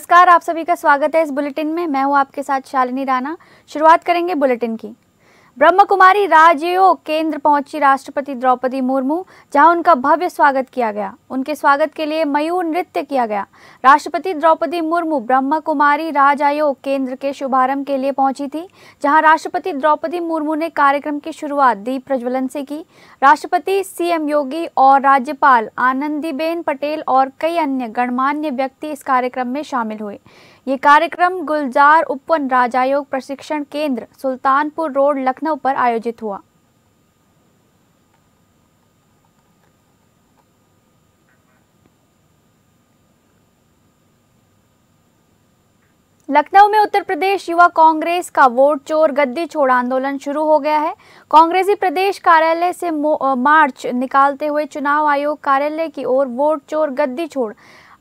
नमस्कार, आप सभी का स्वागत है इस बुलेटिन में। मैं हूं आपके साथ शालिनी राणा। शुरुआत करेंगे बुलेटिन की। ब्रह्म कुमारी राजयोग केंद्र पहुंची राष्ट्रपति द्रौपदी मुर्मू, जहां उनका भव्य स्वागत किया गया। उनके स्वागत के लिए मयूर नृत्य किया गया। राष्ट्रपति द्रौपदी मुर्मू ब्रह्म कुमारी राजयोग केंद्र के शुभारंभ के लिए पहुंची थी, जहां राष्ट्रपति द्रौपदी मुर्मू ने कार्यक्रम की शुरुआत दीप प्रज्वलन से की। राष्ट्रपति, सीएम योगी और राज्यपाल आनंदीबेन पटेल और कई अन्य गणमान्य व्यक्ति इस कार्यक्रम में शामिल हुए। ये कार्यक्रम गुलजार उपवन राजयोग प्रशिक्षण केंद्र, सुल्तानपुर रोड, लखनऊ पर आयोजित हुआ। लखनऊ में उत्तर प्रदेश युवा कांग्रेस का वोट चोर गद्दी छोड़ आंदोलन शुरू हो गया है। कांग्रेसी प्रदेश कार्यालय से मार्च निकालते हुए चुनाव आयोग कार्यालय की ओर वोट चोर गद्दी छोड़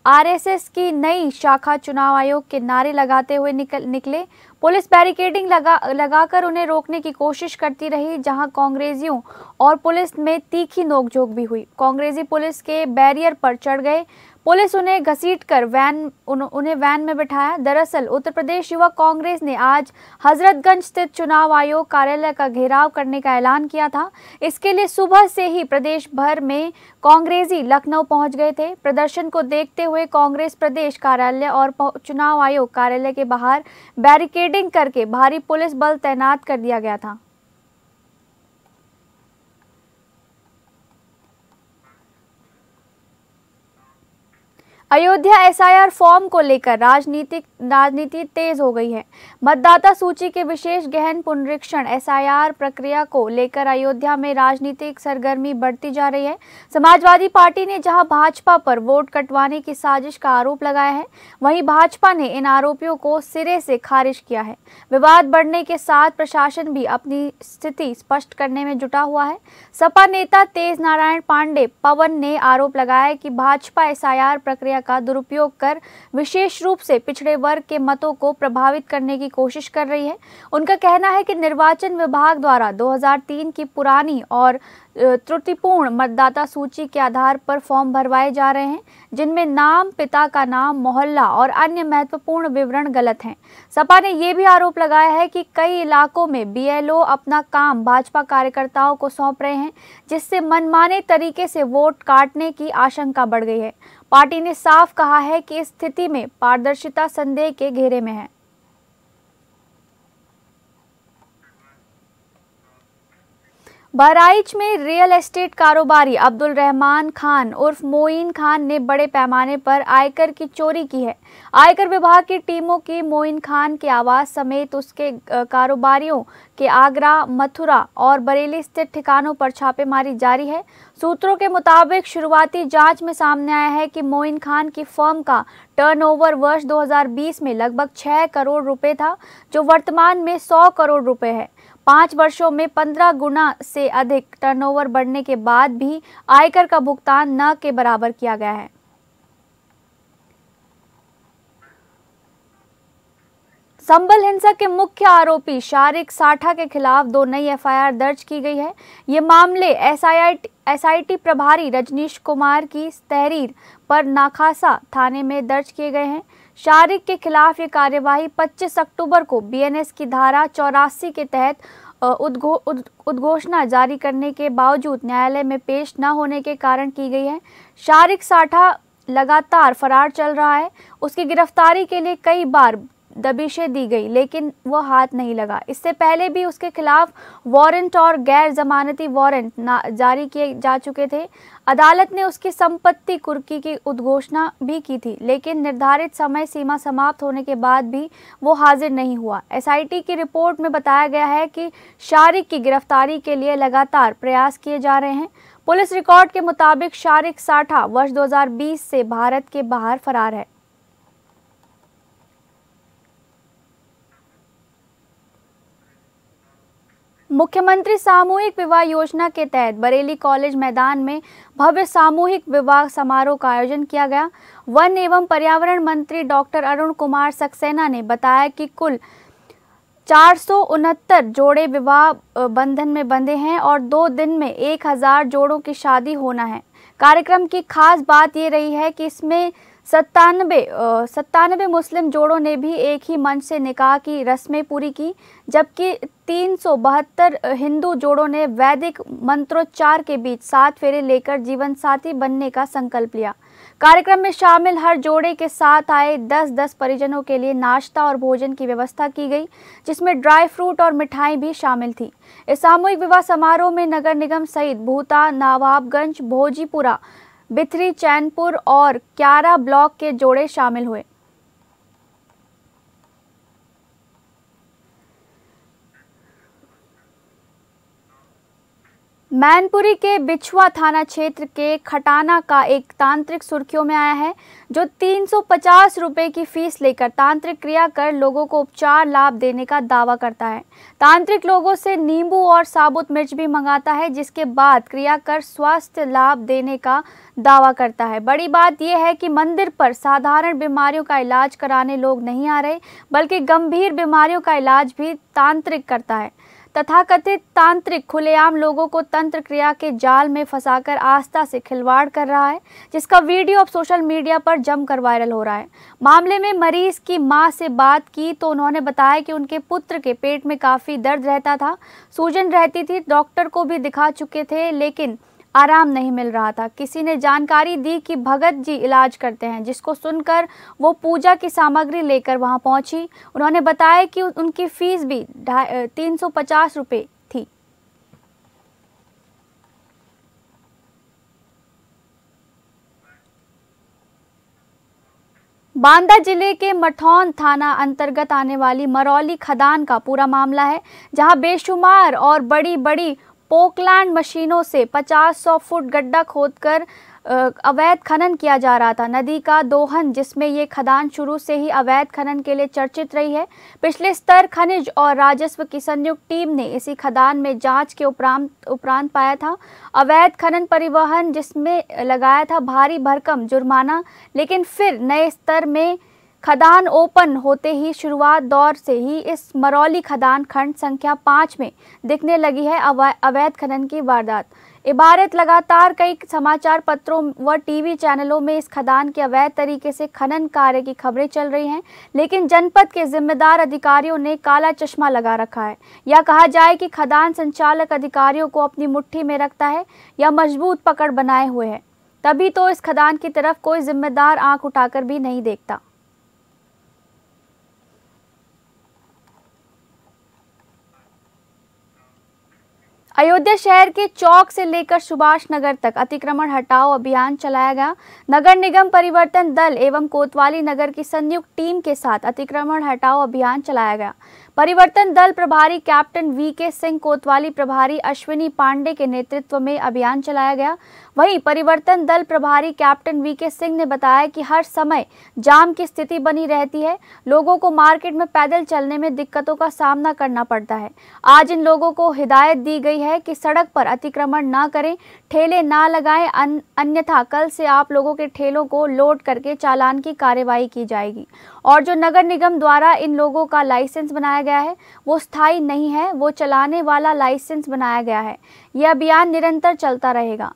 आरएसएस की नई शाखा चुनाव आयोग के नारे लगाते हुए निकले। पुलिस बैरिकेडिंग लगाकर उन्हें रोकने की कोशिश करती रही, जहां कांग्रेसियों और पुलिस में तीखी नोकझोंक भी हुई। कांग्रेसी पुलिस के बैरियर पर चढ़ गए। पुलिस उन्हें घसीटकर उन्हें वैन में बिठाया। दरअसल उत्तर प्रदेश युवा कांग्रेस ने आज हजरतगंज स्थित चुनाव आयोग कार्यालय का घेराव करने का ऐलान किया था। इसके लिए सुबह से ही प्रदेश भर में कांग्रेसी लखनऊ पहुंच गए थे। प्रदर्शन को देखते हुए कांग्रेस प्रदेश कार्यालय और चुनाव आयोग कार्यालय के बाहर बैरिकेडिंग करके भारी पुलिस बल तैनात कर दिया गया था। अयोध्या एसआईआर फॉर्म को लेकर राजनीति तेज हो गई है। मतदाता सूची के विशेष गहन पुनरीक्षण एसआईआर प्रक्रिया को लेकर अयोध्या में राजनीतिक सरगर्मी बढ़ती जा रही है। समाजवादी पार्टी ने जहां भाजपा पर वोट कटवाने की साजिश का आरोप लगाया है, वहीं भाजपा ने इन आरोपों को सिरे से खारिज किया है। विवाद बढ़ने के साथ प्रशासन भी अपनी स्थिति स्पष्ट करने में जुटा हुआ है। सपा नेता तेज नारायण पांडे पवन ने आरोप लगाया कि भाजपा एसआईआर प्रक्रिया का दुरुपयोग कर विशेष रूप से पिछड़े वर्ग के मतों को प्रभावित करने की कोशिश कर रही है। उनका कहना है कि निर्वाचन विभाग द्वारा 2003 की पुरानी और त्रुटिपूर्ण मतदाता सूची के आधार पर फॉर्म भरवाए जा रहे हैं, जिनमें नाम, पिता का नाम, मोहल्ला और अन्य महत्वपूर्ण विवरण गलत हैं। सपा ने यह भी आरोप लगाया है कि कई इलाकों में बीएलओ अपना काम भाजपा कार्यकर्ताओं को सौंप रहे हैं, जिससे मनमाने तरीके से वोट काटने की आशंका बढ़ गई है। पार्टी ने साफ कहा है कि इस स्थिति में पारदर्शिता संदेह के घेरे में है। बहराइच में रियल एस्टेट कारोबारी अब्दुल रहमान खान उर्फ मोइन खान ने बड़े पैमाने पर आयकर की चोरी की है। आयकर विभाग की टीमों की मोइन खान के आवास समेत उसके कारोबारियों के आगरा, मथुरा और बरेली स्थित ठिकानों पर छापेमारी जारी है। सूत्रों के मुताबिक शुरुआती जांच में सामने आया है कि मोइन खान की फर्म का टर्नओवर वर्ष 2020 में लगभग 6 करोड़ रुपए था, जो वर्तमान में 100 करोड़ रुपए है। 5 वर्षों में 15 गुना से अधिक टर्नओवर बढ़ने के बाद भी आयकर का भुगतान न के बराबर किया गया है। संभल हिंसा के मुख्य आरोपी शारिक साठा के खिलाफ 2 नई एफआईआर दर्ज की गई है। ये मामले एसआईटी प्रभारी रजनीश कुमार की तहरीर पर नाखासा थाने में दर्ज किए गए हैं। शारिक के खिलाफ ये कार्यवाही 25 अक्टूबर को बीएनएस की धारा 84 के तहत उद्घोषणा जारी करने के बावजूद न्यायालय में पेश न होने के कारण की गई है। शारिक साठा लगातार फरार चल रहा है। उसकी गिरफ्तारी के लिए कई बार दबिशें दी गई, लेकिन वो हाथ नहीं लगा। इससे पहले भी उसके खिलाफ वारंट और गैर जमानती वारंट जारी किए जा चुके थे। अदालत ने उसकी संपत्ति कुर्की की उद्घोषणा भी की थी, लेकिन निर्धारित समय सीमा समाप्त होने के बाद भी वो हाजिर नहीं हुआ। एसआईटी की रिपोर्ट में बताया गया है कि शारिक की गिरफ्तारी के लिए लगातार प्रयास किए जा रहे हैं। पुलिस रिकॉर्ड के मुताबिक शारिक साठा वर्ष 2020 से भारत के बाहर फरार है। मुख्यमंत्री सामूहिक विवाह योजना के तहत बरेली कॉलेज मैदान में भव्य सामूहिक विवाह समारोह का आयोजन किया गया। वन एवं पर्यावरण मंत्री डॉक्टर अरुण कुमार सक्सेना ने बताया कि कुल 469 जोड़े विवाह बंधन में बंधे हैं और 2 दिन में 1000 जोड़ों की शादी होना है। कार्यक्रम की खास बात ये रही है कि इसमें सत्तानबे मुस्लिम जोड़ों ने भी एक ही मंच से निकाह की रस्में पूरी की, जबकि 372 हिंदू जोड़ों ने वैदिक मंत्रोच्चार के बीच 7 फेरे लेकर जीवन साथी बनने का संकल्प लिया। कार्यक्रम में शामिल हर जोड़े के साथ आए 10-10 परिजनों के लिए नाश्ता और भोजन की व्यवस्था की गई, जिसमें ड्राई फ्रूट और मिठाई भी शामिल थी। इस सामूहिक विवाह समारोह में नगर निगम सहित भूता, नवाबगंज, भोजीपुरा, बिथरी, चैनपुर और क्यारा ब्लॉक के जोड़े शामिल हुए। मैनपुरी के बिछुआ थाना क्षेत्र के खटाना का एक तांत्रिक सुर्खियों में आया है, जो 350 रुपए की फीस लेकर तांत्रिक क्रिया कर लोगों को उपचार लाभ देने का दावा करता है। तांत्रिक लोगों से नींबू और साबुत मिर्च भी मंगाता है, जिसके बाद क्रिया कर स्वास्थ्य लाभ देने का दावा करता है। बड़ी बात यह है कि मंदिर पर साधारण बीमारियों का इलाज कराने लोग नहीं आ रहे, बल्कि गंभीर बीमारियों का इलाज भी तांत्रिक करता है। तथाकथित तांत्रिक खुलेआम लोगों को तंत्र क्रिया के जाल में फंसाकर आस्था से खिलवाड़ कर रहा है, जिसका वीडियो अब सोशल मीडिया पर जमकर वायरल हो रहा है। मामले में मरीज की मां से बात की तो उन्होंने बताया कि उनके पुत्र के पेट में काफ़ी दर्द रहता था, सूजन रहती थी, डॉक्टर को भी दिखा चुके थे, लेकिन आराम नहीं मिल रहा था। किसी ने जानकारी दी कि भगत जी इलाज करते हैं, जिसको सुनकर वो पूजा की सामग्री लेकर वहां पहुंची। उन्होंने बताया कि उनकी फीस भी 350 रुपये थी। बांदा जिले के मठौन थाना अंतर्गत आने वाली मरौली खदान का पूरा मामला है, जहां बेशुमार और बड़ी बड़ी पोकलैंड मशीनों से 50-100 फुट गड्ढा खोदकर अवैध खनन किया जा रहा था। नदी का दोहन, जिसमें ये खदान शुरू से ही अवैध खनन के लिए चर्चित रही है। पिछले स्तर खनिज और राजस्व की संयुक्त टीम ने इसी खदान में जांच के उपरांत पाया था अवैध खनन परिवहन, जिसमें लगाया था भारी भरकम जुर्माना। लेकिन फिर नए स्तर में खदान ओपन होते ही शुरुआत दौर से ही इस मरौली खदान खंड संख्या 5 में दिखने लगी है अवैध खनन की वारदात। इबारत लगातार कई समाचार पत्रों व टीवी चैनलों में इस खदान के अवैध तरीके से खनन कार्य की खबरें चल रही हैं, लेकिन जनपद के जिम्मेदार अधिकारियों ने काला चश्मा लगा रखा है। या कहा जाए कि खदान संचालक अधिकारियों को अपनी मुट्ठी में रखता है या मजबूत पकड़ बनाए हुए है, तभी तो इस खदान की तरफ कोई जिम्मेदार आंख उठाकर भी नहीं देखता। अयोध्या शहर के चौक से लेकर सुभाष नगर तक अतिक्रमण हटाओ अभियान चलाया गया। नगर निगम परिवर्तन दल एवं कोतवाली नगर की संयुक्त टीम के साथ अतिक्रमण हटाओ अभियान चलाया गया। परिवर्तन दल प्रभारी कैप्टन वीके सिंह, कोतवाली प्रभारी अश्विनी पांडे के नेतृत्व में अभियान चलाया गया। वहीं परिवर्तन दल प्रभारी कैप्टन वीके सिंह ने बताया कि हर समय जाम की स्थिति बनी रहती है, लोगों को मार्केट में पैदल चलने में दिक्कतों का सामना करना पड़ता है। आज इन लोगों को हिदायत दी गई है कि सड़क पर अतिक्रमण ना करें, ठेले ना लगाएं, अन्यथा कल से आप लोगों के ठेलों को लोड करके चालान की कार्यवाही की जाएगी। और जो नगर निगम द्वारा इन लोगों का लाइसेंस बनाया गया है वो स्थायी नहीं है, वो चलाने वाला लाइसेंस बनाया गया है। यह अभियान निरंतर चलता रहेगा।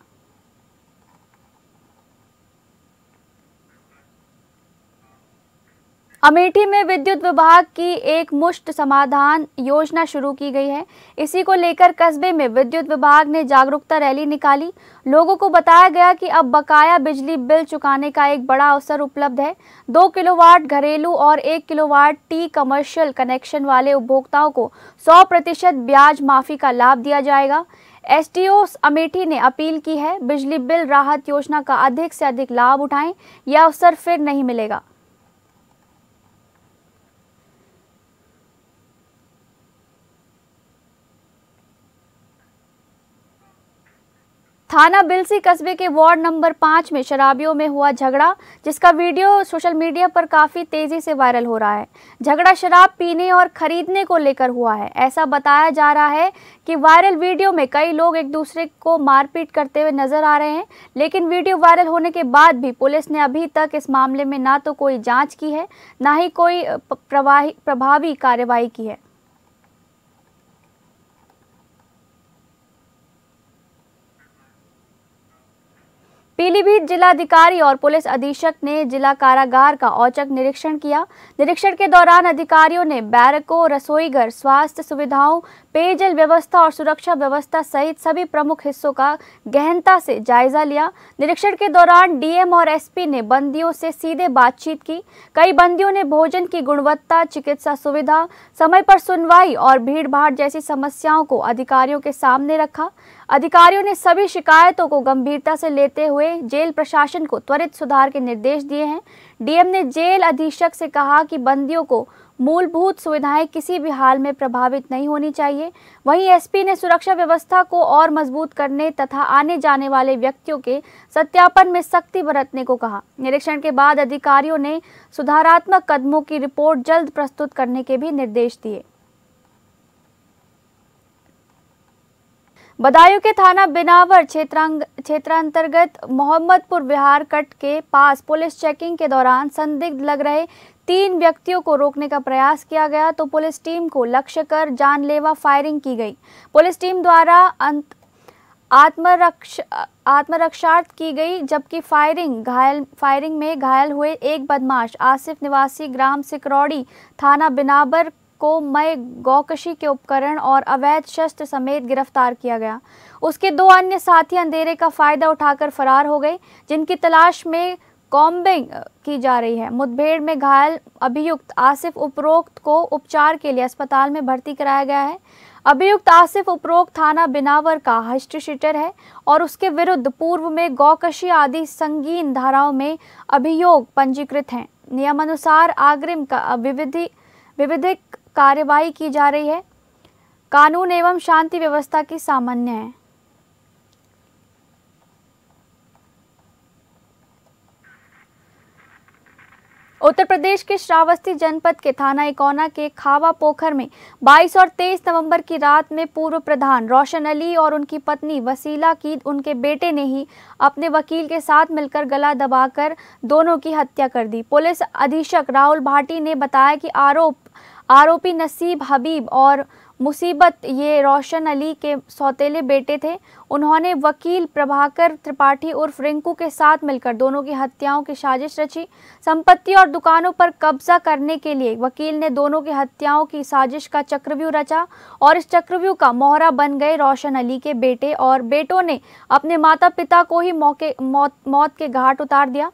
अमेठी में विद्युत विभाग की एक मुश्त समाधान योजना शुरू की गई है। इसी को लेकर कस्बे में विद्युत विभाग ने जागरूकता रैली निकाली। लोगों को बताया गया कि अब बकाया बिजली बिल चुकाने का एक बड़ा अवसर उपलब्ध है। 2 किलोवाट घरेलू और 1 किलोवाट टी कमर्शियल कनेक्शन वाले उपभोक्ताओं को 100% ब्याज माफी का लाभ दिया जाएगा। एसडीओ अमेठी ने अपील की है, बिजली बिल राहत योजना का अधिक से अधिक लाभ उठाएं, यह अवसर फिर नहीं मिलेगा। थाना बिलसी कस्बे के वार्ड नंबर 5 में शराबियों में हुआ झगड़ा, जिसका वीडियो सोशल मीडिया पर काफी तेजी से वायरल हो रहा है। झगड़ा शराब पीने और खरीदने को लेकर हुआ है। ऐसा बताया जा रहा है कि वायरल वीडियो में कई लोग एक दूसरे को मारपीट करते हुए नजर आ रहे हैं, लेकिन वीडियो वायरल होने के बाद भी पुलिस ने अभी तक इस मामले में ना तो कोई जाँच की है, ना ही कोई प्रभावी कार्रवाई की है। पीलीभीत जिलाधिकारी और पुलिस अधीक्षक ने जिला कारागार का औचक निरीक्षण किया। निरीक्षण के दौरान अधिकारियों ने बैरकों, रसोईघर, स्वास्थ्य सुविधाओं, पेयजल व्यवस्था और सुरक्षा व्यवस्था सहित सभी प्रमुख हिस्सों का गहनता से जायजा लिया। निरीक्षण के दौरान डीएम और एसपी ने बंदियों से सीधे बातचीत की। कई बंदियों ने भोजन की गुणवत्ता, चिकित्सा सुविधा, समय पर सुनवाई और भीड़-भाड़ जैसी समस्याओं को अधिकारियों के सामने रखा। अधिकारियों ने सभी शिकायतों को गंभीरता से लेते हुए जेल प्रशासन को त्वरित सुधार के निर्देश दिए हैं। डीएम ने जेल अधीक्षक से कहा कि बंदियों को मूलभूत सुविधाएं किसी भी हाल में प्रभावित नहीं होनी चाहिए। वहीं एसपी ने सुरक्षा व्यवस्था को और मजबूत करने तथा आने जाने वाले व्यक्तियों के सत्यापन में सख्ती बरतने को कहा। निरीक्षण के बाद अधिकारियों ने सुधारात्मक कदमों की रिपोर्ट जल्द प्रस्तुत करने के भी निर्देश दिए। बदायूं के थाना बिनावर क्षेत्रांतर्गत मोहम्मदपुर विहार कट के पास पुलिस चेकिंग के दौरान संदिग्ध लग रहे 3 व्यक्तियों को रोकने का प्रयास किया गया तो पुलिस टीम को लक्ष्य कर जानलेवा फायरिंग की गई। पुलिस टीम द्वारा आत्मरक्षार्थ की गई, जबकि फायरिंग में घायल हुए एक बदमाश आसिफ निवासी ग्राम सिकरौड़ी थाना बिनावर को मय गौकशी के उपकरण और अवैध शस्त्र समेत गिरफ्तार किया गया। उसके 2 अन्य साथी अंधेरे का फायदा उठाकर फरार हो गए, जिनकी तलाश में कॉम्बिंग की जा रही है। मुठभेड़ में घायल अभियुक्त आसिफ उपरोक्त को उपचार के लिए अस्पताल में भर्ती कराया गया है। अभियुक्त आसिफ उपरोक्त थाना बिनावर का हिस्ट्री शीटर है और उसके विरुद्ध पूर्व में गौकशी आदि संगीन धाराओं में अभियोग पंजीकृत हैं। नियमानुसार अग्रिम का विधिक कार्यवाही की जा रही है। कानून एवं शांति व्यवस्था की सामान्य है। उत्तर प्रदेश के श्रावस्ती जनपद के थाना इकौना के खावा पोखर में 22 और 23 नवंबर की रात में पूर्व प्रधान रोशन अली और उनकी पत्नी वसीला की उनके बेटे ने ही अपने वकील के साथ मिलकर गला दबाकर दोनों की हत्या कर दी। पुलिस अधीक्षक राहुल भाटी ने बताया कि आरोपी नसीब हबीब और मुसीबत ये रोशन अली के सौतेले बेटे थे। उन्होंने वकील प्रभाकर त्रिपाठी उर्फ रिंकू के साथ मिलकर दोनों की हत्याओं की साजिश रची। संपत्ति और दुकानों पर कब्जा करने के लिए वकील ने दोनों की हत्याओं की साजिश का चक्रव्यूह रचा और इस चक्रव्यूह का मोहरा बन गए रोशन अली के बेटे और बेटों ने अपने माता पिता को ही मौत के घाट उतार दिया।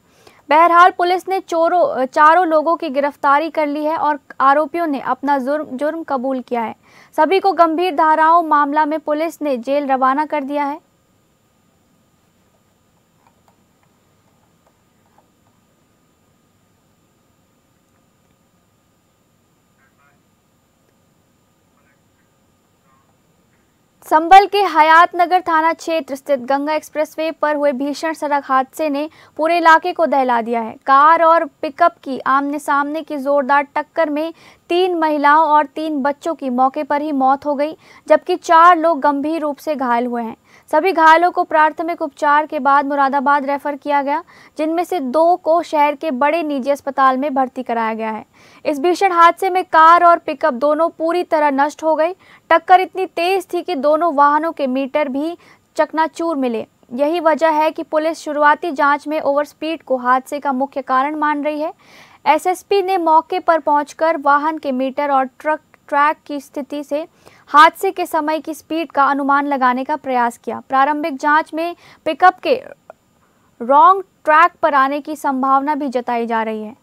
बहरहाल पुलिस ने चारों लोगों की गिरफ्तारी कर ली है और आरोपियों ने अपना जुर्म कबूल किया है। सभी को गंभीर धाराओं मामला में पुलिस ने जेल रवाना कर दिया है। संभल के हयातनगर थाना क्षेत्र स्थित गंगा एक्सप्रेसवे पर हुए भीषण सड़क हादसे ने पूरे इलाके को दहला दिया है। कार और पिकअप की आमने सामने की जोरदार टक्कर में 3 महिलाओं और 3 बच्चों की मौके पर ही मौत हो गई, जबकि 4 लोग गंभीर रूप से घायल हुए हैं। सभी घायलों को प्राथमिक उपचार के बाद मुरादाबाद रेफर किया गया, जिनमें से 2 को शहर के बड़े निजी अस्पताल में भर्ती कराया गया है। इस भीषण हादसे में कार और पिकअप दोनों पूरी तरह नष्ट हो गई। टक्कर इतनी तेज थी कि दोनों वाहनों के मीटर भी चकनाचूर मिले। यही वजह है कि पुलिस शुरुआती जांच में ओवर स्पीड को हादसे का मुख्य कारण मान रही है। एसएसपी ने मौके पर पहुंचकर वाहन के मीटर और ट्रैक की स्थिति से हादसे के समय की स्पीड का अनुमान लगाने का प्रयास किया। प्रारंभिक जांच में पिकअप के रॉन्ग ट्रैक पर आने की संभावना भी जताई जा रही है।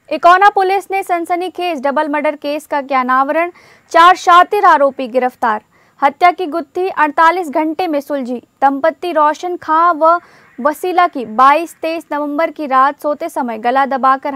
इकौना पुलिस ने सनसनीखेज डबल मर्डर केस का किया अनावरण, 4 शातिर आरोपी गिरफ्तार। हत्या की गुत्थी 48 घंटे में सुलझी। दंपत्ति रोशन खां व वसीला की 22-23 नवंबर की रात सोते समय गला दबाकर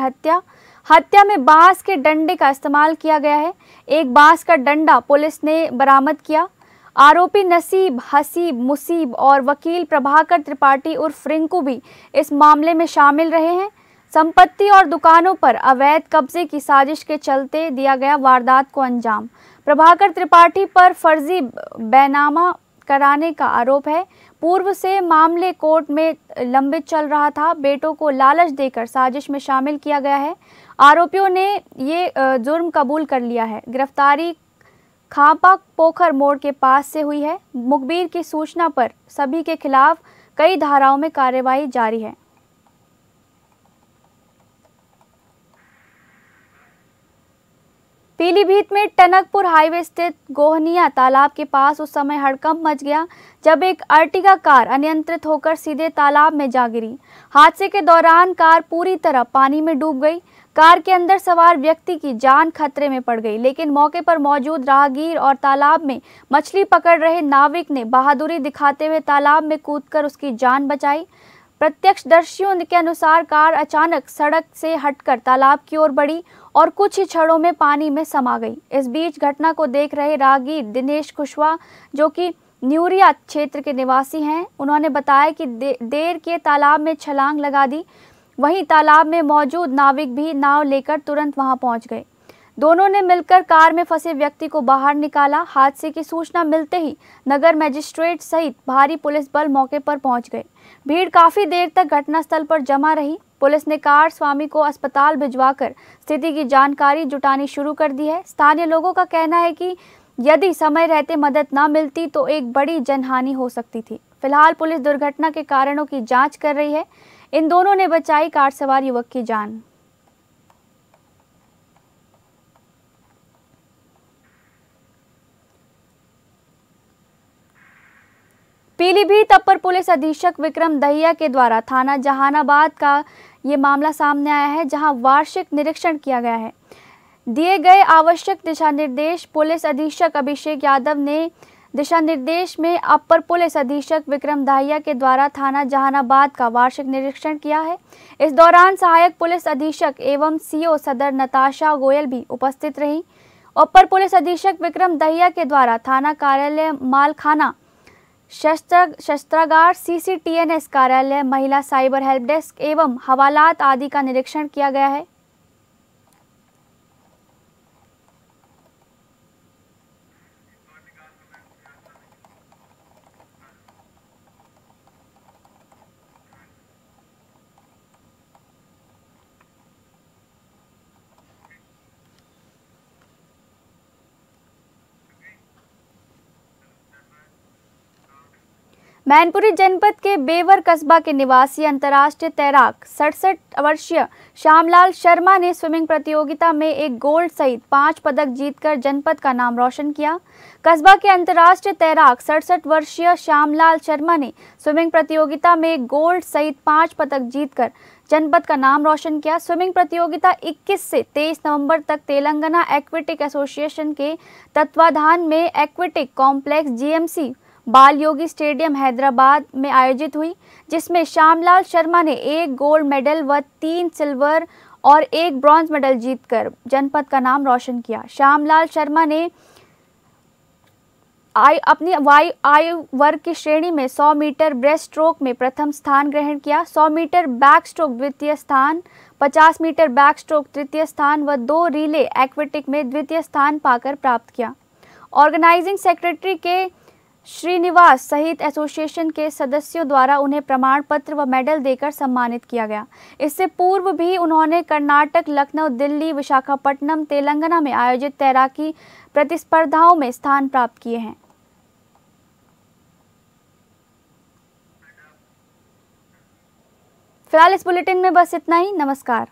हत्या में बांस के डंडे का इस्तेमाल किया गया है। एक बांस का डंडा पुलिस ने बरामद किया। आरोपी नसीब, हसीब, मुसीब और वकील प्रभाकर त्रिपाठी उर्फ रिंकू भी इस मामले में शामिल रहे हैं। संपत्ति और दुकानों पर अवैध कब्जे की साजिश के चलते दिया गया वारदात को अंजाम। प्रभाकर त्रिपाठी पर फर्जी बैनामा कराने का आरोप है। पूर्व से मामले कोर्ट में लंबित चल रहा था। बेटों को लालच देकर साजिश में शामिल किया गया है। आरोपियों ने ये जुर्म कबूल कर लिया है। गिरफ्तारी खापा पोखर मोड़ के पास से हुई है। मुखबिर की सूचना पर सभी के खिलाफ कई धाराओं में कार्रवाई जारी है। पीलीभीत में टनकपुर हाईवे स्थित गोहनिया तालाब के पास उस समय हड़कंप मच गया जब एक अर्टिगा कार अनियंत्रित होकर सीधे तालाब में जा गिरी। हादसे के दौरान कार पूरी तरह पानी में डूब गई। कार के अंदर सवार व्यक्ति की जान खतरे में पड़ गई, लेकिन मौके पर मौजूद राहगीर और तालाब में मछली पकड़ रहे नाविक ने बहादुरी दिखाते हुए तालाब में कूदकर उसकी जान बचाई। प्रत्यक्षदर्शियों के अनुसार कार अचानक सड़क से हटकर तालाब की ओर बढ़ी और कुछ ही क्षणों में पानी में समा गई। इस बीच घटना को देख रहे राहगीर दिनेश कुशवाहा, जो कि न्यूरिया क्षेत्र के निवासी हैं, उन्होंने बताया कि देर के तालाब में छलांग लगा दी। वहीं तालाब में मौजूद नाविक भी नाव लेकर तुरंत वहां पहुंच गए। दोनों ने मिलकर कार में फंसे व्यक्ति को बाहर निकाला। हादसे की सूचना मिलते ही नगर मजिस्ट्रेट सहित भारी पुलिस बल मौके पर पहुंच गए। भीड़ काफी देर तक घटनास्थल पर जमा रही। पुलिस ने कार स्वामी को अस्पताल भिजवाकर स्थिति की जानकारी जुटानी शुरू कर दी है। स्थानीय लोगों का कहना है कि यदि समय रहते मदद न मिलती तो एक बड़ी जनहानि हो सकती थी। फिलहाल पुलिस दुर्घटना के कारणों की जांच कर रही है। इन दोनों ने बचाई कार सवार युवक की जान। पीलीभीत अपर पुलिस अधीक्षक विक्रम दहिया के द्वारा थाना जहानाबाद का ये मामला सामने आया है, जहां वार्षिक निरीक्षण किया गया है। दिए गए आवश्यक दिशा निर्देश पुलिस अधीक्षक अभिषेक यादव ने दिशा निर्देश में अपर पुलिस अधीक्षक विक्रम दहिया के द्वारा थाना जहानाबाद का वार्षिक निरीक्षण किया है। इस दौरान सहायक पुलिस अधीक्षक एवं सीओ सदर नताशा गोयल भी उपस्थित रहीं। अपर पुलिस अधीक्षक विक्रम दहिया के द्वारा थाना कार्यालय, मालखाना, शस्त्रागार, CCTNS कार्यालय, महिला साइबर हेल्प डेस्क एवं हवालात आदि का निरीक्षण किया गया है। मैनपुरी जनपद के बेवर कस्बा के निवासी अंतर्राष्ट्रीय तैराक 67 वर्षीय श्यामलाल शर्मा ने स्विमिंग प्रतियोगिता में एक गोल्ड सहित 5 पदक जीतकर जनपद का नाम रोशन किया। कस्बा के अंतर्राष्ट्रीय तैराक 67 वर्षीय श्यामलाल शर्मा ने स्विमिंग प्रतियोगिता में एक गोल्ड सहित 5 पदक जीतकर जनपद का नाम रोशन किया। स्विमिंग प्रतियोगिता 21 से 23 नवंबर तक तेलंगाना एक्वेटिक एसोसिएशन के तत्वाधान में एक्वेटिक कॉम्प्लेक्स GMC बाल योगी स्टेडियम हैदराबाद में आयोजित हुई, जिसमें श्यामलाल शर्मा ने 1 गोल्ड मेडल व 3 सिल्वर और 1 ब्रॉन्ज मेडल जीतकर जनपद का नाम रोशन किया। श्यामलाल शर्मा ने अपनी आयु वर्ग की श्रेणी में 100 मीटर ब्रेस्ट स्ट्रोक में प्रथम स्थान ग्रहण किया। 100 मीटर बैक स्ट्रोक द्वितीय स्थान, 50 मीटर बैक स्ट्रोक तृतीय स्थान व 2 रिले एक्वेटिक में द्वितीय स्थान पाकर प्राप्त किया। ऑर्गेनाइजिंग सेक्रेटरी के श्रीनिवास सहित एसोसिएशन के सदस्यों द्वारा उन्हें प्रमाण पत्र व मेडल देकर सम्मानित किया गया। इससे पूर्व भी उन्होंने कर्नाटक, लखनऊ, दिल्ली, विशाखापट्टनम, तेलंगाना में आयोजित तैराकी प्रतिस्पर्धाओं में स्थान प्राप्त किए हैं। फिलहाल इस बुलेटिन में बस इतना ही। नमस्कार।